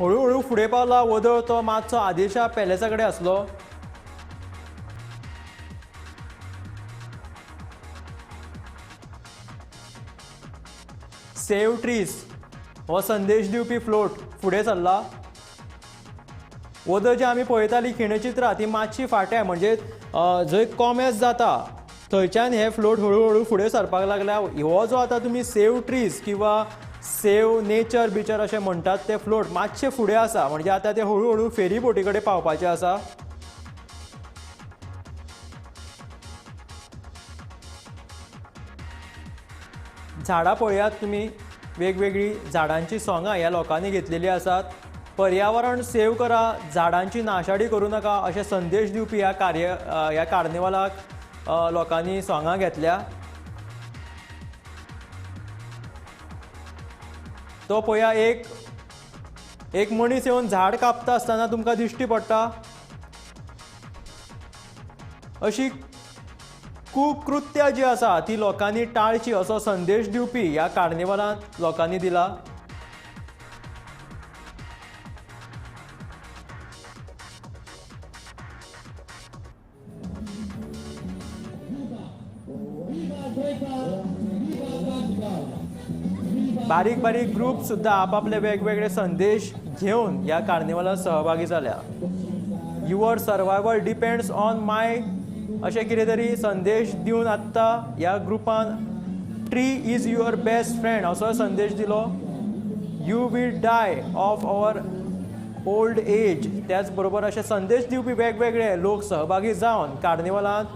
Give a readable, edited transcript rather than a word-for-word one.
हळूहळू फुडें पावला वदळ तो मातसो आदेशा पॅलेसा कडेन आसलो. सेव ट्रीज हो संदेश दिवपी फ्लोट फुडें सरला. वदळ जी आमी पळयताली खिणचित्रां ती मातशी फाट्यां म्हणजे जंय कॉमेस जाता थंयच्यान हे फ्लोट हळूहळू फुडें सरपाक लागल्या. हो जो आतां तुमी सेव ट्रीज किंवा सेव नेचर बिचर अशें म्हणटात ते फ्लोट मातशे फुडें आसा म्हणजे आतां ते हळूहळू फेरी बोटी कडेन पावपाचे आसा. झाडां पळयात तुमी वेगवेगळी झाडांची सोंगां ह्या लोकांनी घेतलेली आसात. पर्यावरण सेव करा, झाडांची नाशाडी करूं नाका अशें संदेश दिवपी ह्या कार्निवलाक लोकांनी सोंगां घेतल्या. तो पळया एक मनीस येवन झाड कापता आसतना तुमकां दिश्टी पडटा. अशी कुकृत्यां जी आसा ती लोकांनी टाळची असो संदेश दिवपी ह्या कार्निवलांत लोकांनी दिला. बारीक बारीक ग्रुप सुद्दां आपापले वेगवेगळे संदेश घेवन ह्या कार्निवलांत सहभागी जाल्या. Your survival depends on my अशें कितें तरी संदेश दिवन आत्ता ह्या ग्रुपान tree is your best friend असो संदेश दिलो. You will die of our old age. त्याच बरोबर अशे संदेश दिवपी वेगवेगळे लोक सहभागी जावन कार्निवलांत